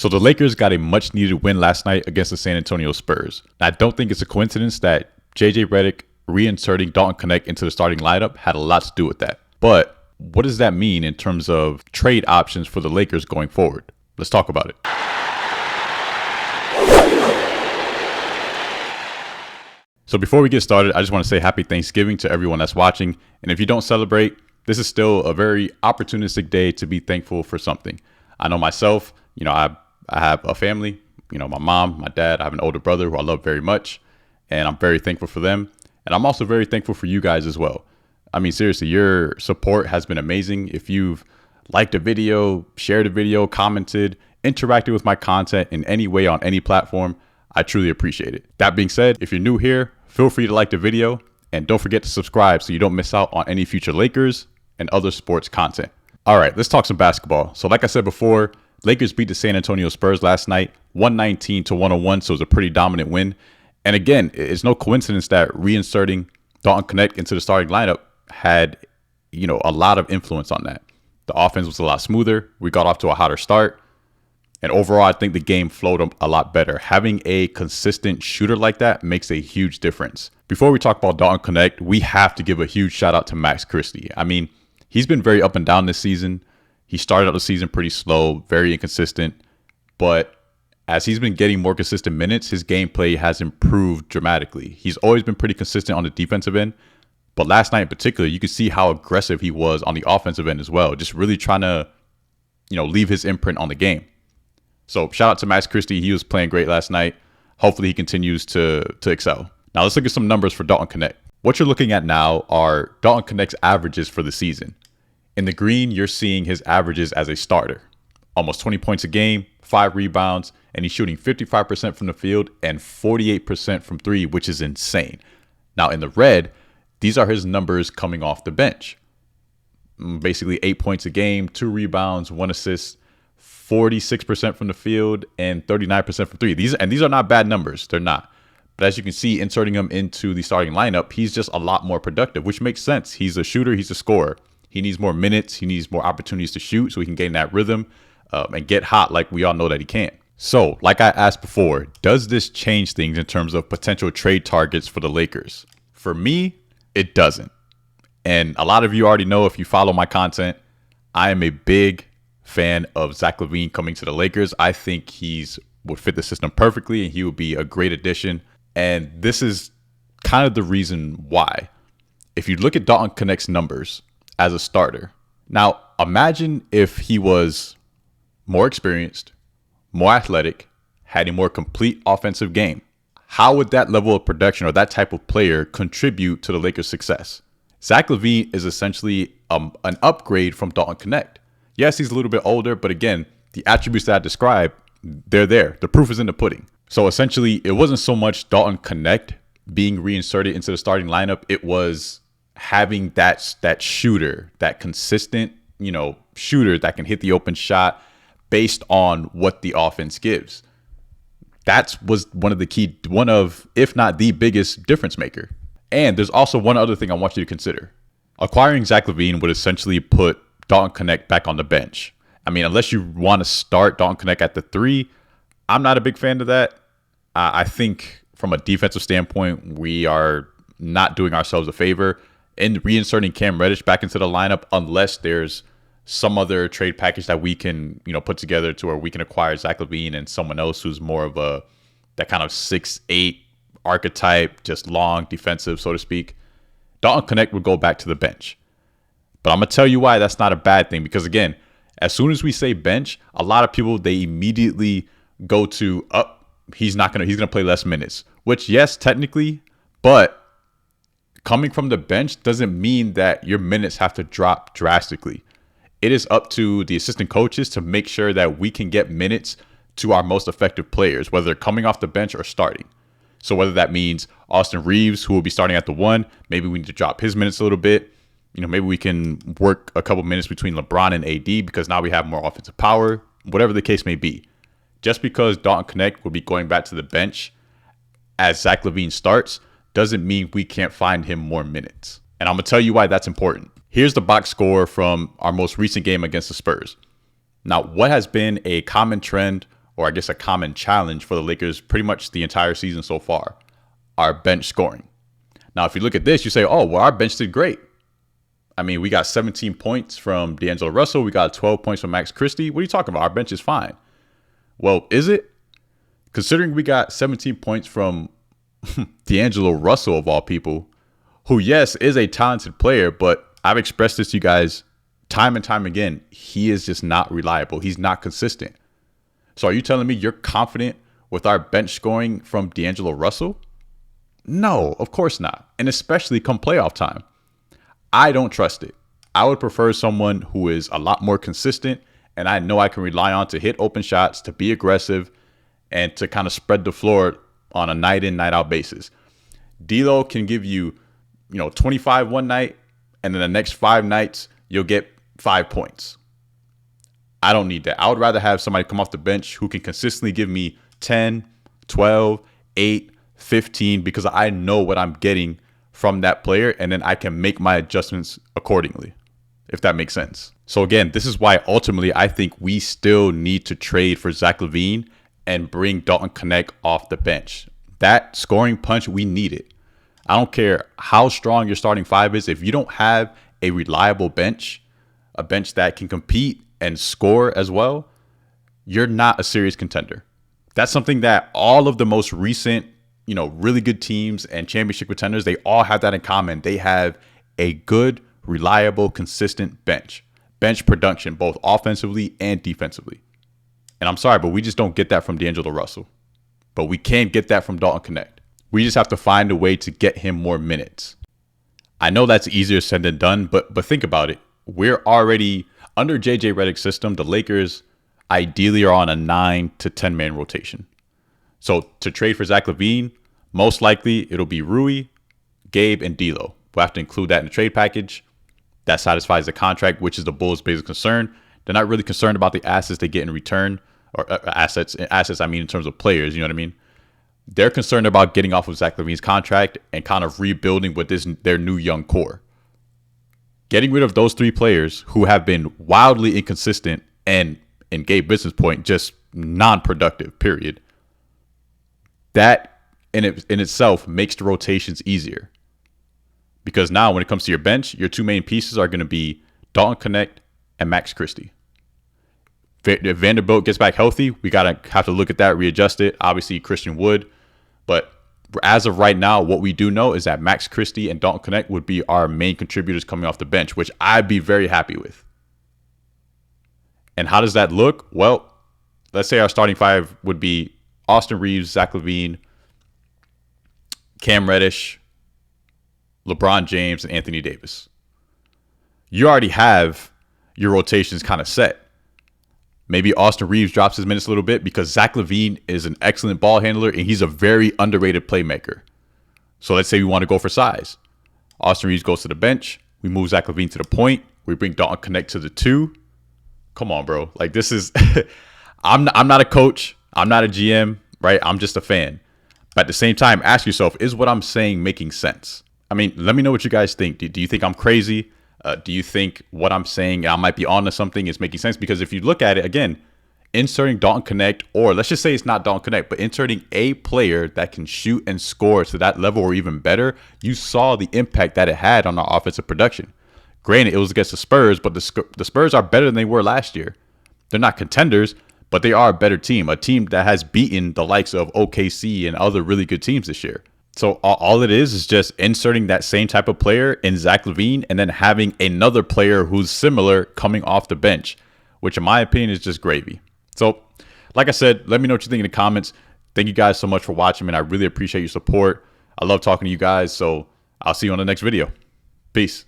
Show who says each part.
Speaker 1: So the Lakers got a much needed win last night against the San Antonio Spurs. Now, I don't think it's a coincidence that JJ Redick reinserting Dalton Knecht into the starting lineup had a lot to do with that. But what does that mean in terms of trade options for the Lakers going forward? Let's talk about it. So before we get started, I just want to say happy Thanksgiving to everyone that's watching. And if you don't celebrate, this is still a very opportunistic day to be thankful for something. I know myself, I have a family, my mom, my dad. I have an older brother who I love very much, and I'm very thankful for them. And I'm also very thankful for you guys as well. I mean, seriously, your support has been amazing. If you've liked a video, shared a video, commented, interacted with my content in any way on any platform, I truly appreciate it. That being said, if you're new here, feel free to like the video and don't forget to subscribe so you don't miss out on any future Lakers and other sports content. All right, let's talk some basketball. So like I said before, Lakers beat the San Antonio Spurs last night, 119-101, so it was a pretty dominant win. And again, it's no coincidence that reinserting Dalton Knecht into the starting lineup had, a lot of influence on that. The offense was a lot smoother. We got off to a hotter start. And overall, I think the game flowed a lot better. Having a consistent shooter like that makes a huge difference. Before we talk about Dalton Knecht, we have to give a huge shout out to Max Christie. I mean, he's been very up and down this season. He started out the season pretty slow, very inconsistent. But as he's been getting more consistent minutes, his gameplay has improved dramatically. He's always been pretty consistent on the defensive end. But last night in particular, you could see how aggressive he was on the offensive end as well. Just really trying to, leave his imprint on the game. So shout out to Max Christie. He was playing great last night. Hopefully he continues to excel. Now let's look at some numbers for Dalton Knecht. What you're looking at now are Dalton Knecht's averages for the season. In the green, you're seeing his averages as a starter. Almost 20 points a game, 5 rebounds, and he's shooting 55% from the field and 48% from three, which is insane. Now in the red, these are his numbers coming off the bench. Basically 8 points a game, 2 rebounds, 1 assist, 46% from the field, and 39% from three. These are not bad numbers. They're not. But as you can see, inserting him into the starting lineup, he's just a lot more productive, which makes sense. He's a shooter. He's a scorer. He needs more minutes. He needs more opportunities to shoot so he can gain that rhythm and get hot like we all know that he can. So, like I asked before, does this change things in terms of potential trade targets for the Lakers? For me, it doesn't. And a lot of you already know, if you follow my content, I am a big fan of Zach LaVine coming to the Lakers. I think would fit the system perfectly and he would be a great addition. And this is kind of the reason why. If you look at Dalton Knecht's numbers as a starter, now imagine if he was more experienced, more athletic, had a more complete offensive game. How would that level of production or that type of player contribute to the Lakers' success? Zach LaVine is essentially an upgrade from Dalton Knecht. Yes, he's a little bit older, but again, the attributes that I described, they're there. The proof is in the pudding. So essentially, it wasn't so much Dalton Knecht being reinserted into the starting lineup. It was having that shooter, that consistent, shooter that can hit the open shot based on what the offense gives. That was one of, if not the biggest difference maker. And there's also one other thing I want you to consider. Acquiring Zach LaVine would essentially put Dalton Knecht back on the bench. I mean, unless you want to start Dalton Knecht at the 3, I'm not a big fan of that. I think from a defensive standpoint, we are not doing ourselves a favor in reinserting Cam Reddish back into the lineup unless there's some other trade package that we can, put together to where we can acquire Zach LaVine and someone else who's more of that kind of 6'8" archetype, just long, defensive, so to speak. Dalton Knecht would go back to the bench. But I'm going to tell you why that's not a bad thing. Because again, as soon as we say bench, a lot of people, they immediately go to, he's going to play less minutes. Which, yes, technically, but coming from the bench doesn't mean that your minutes have to drop drastically. It is up to the assistant coaches to make sure that we can get minutes to our most effective players, whether they're coming off the bench or starting. So whether that means Austin Reeves, who will be starting at the 1, maybe we need to drop his minutes a little bit. Maybe we can work a couple minutes between LeBron and AD because now we have more offensive power, whatever the case may be. Just because Dalton Knecht will be going back to the bench as Zach LaVine starts doesn't mean we can't find him more minutes. And I'm going to tell you why that's important. Here's the box score from our most recent game against the Spurs. Now, what has been a common trend or I guess a common challenge for the Lakers pretty much the entire season so far, our bench scoring. Now, if you look at this, you say, oh, well, our bench did great. I mean, we got 17 points from D'Angelo Russell. We got 12 points from Max Christie. What are you talking about? Our bench is fine. Well, is it? Considering we got 17 points from D'Angelo Russell, of all people, who, yes, is a talented player, but I've expressed this to you guys time and time again. He is just not reliable. He's not consistent. So are you telling me you're confident with our bench scoring from D'Angelo Russell? No, of course not. And especially come playoff time. I don't trust it. I would prefer someone who is a lot more consistent and I know I can rely on to hit open shots, to be aggressive, and to kind of spread the floor on a night in, night out basis. D'Lo can give you, 25 one night, and then the next 5 nights, you'll get 5 points. I don't need that. I would rather have somebody come off the bench who can consistently give me 10, 12, 8, 15, because I know what I'm getting from that player, and then I can make my adjustments accordingly, if that makes sense. So again, this is why ultimately I think we still need to trade for Zach LaVine and bring Dalton Knecht off the bench. That scoring punch, we need it. I don't care how strong your starting 5 is. If you don't have a reliable bench, a bench that can compete and score as well, you're not a serious contender. That's something that all of the most recent, really good teams and championship contenders, they all have that in common. They have a good, reliable, consistent bench production, both offensively and defensively. And I'm sorry, but we just don't get that from D'Angelo Russell. But we can get that from Dalton Knecht. We just have to find a way to get him more minutes. I know that's easier said than done, but think about it. We're already under JJ Redick's system. The Lakers ideally are on a 9 to 10 man rotation. So to trade for Zach LaVine, most likely it'll be Rui, Gabe, and D'Lo. We'll have to include that in the trade package. That satisfies the contract, which is the Bulls' biggest concern. They're not really concerned about the assets they get in return, or assets I mean in terms of players, you know what I mean? They're concerned about getting off of Zach LaVine's contract and kind of rebuilding with their new young core. Getting rid of those 3 players who have been wildly inconsistent and, in Gabe Vincent's point, just non-productive, period. That in itself makes the rotations easier. Because now when it comes to your bench, your 2 main pieces are going to be Dalton Knecht and Max Christie. If Vanderbilt gets back healthy, we have to look at that, readjust it. Obviously, Christian would. But as of right now, what we do know is that Max Christie and Dalton Knecht would be our main contributors coming off the bench, which I'd be very happy with. And how does that look? Well, let's say our starting 5 would be Austin Reeves, Zach LaVine, Cam Reddish, LeBron James, and Anthony Davis. You already have your rotations kind of set. Maybe Austin Reeves drops his minutes a little bit because Zach LaVine is an excellent ball handler and he's a very underrated playmaker. So let's say we want to go for size. Austin Reeves goes to the bench. We move Zach LaVine to the point. We bring Dalton Knecht to the 2. Come on, bro. Like, this is I'm not a coach. I'm not a GM, right? I'm just a fan. But at the same time, ask yourself, is what I'm saying making sense? I mean, let me know what you guys think. Do you think I'm crazy? Do you think what I'm saying, I might be onto something, is making sense? Because if you look at it, again, inserting Dalton Knecht, or let's just say it's not Dalton Knecht, but inserting a player that can shoot and score to that level or even better, you saw the impact that it had on our offensive production. Granted, it was against the Spurs, but the Spurs are better than they were last year. They're not contenders, but they are a better team, a team that has beaten the likes of OKC and other really good teams this year. So all it is just inserting that same type of player in Zach LaVine and then having another player who's similar coming off the bench, which in my opinion is just gravy. So like I said, let me know what you think in the comments. Thank you guys so much for watching, man. I really appreciate your support. I love talking to you guys. So I'll see you on the next video. Peace.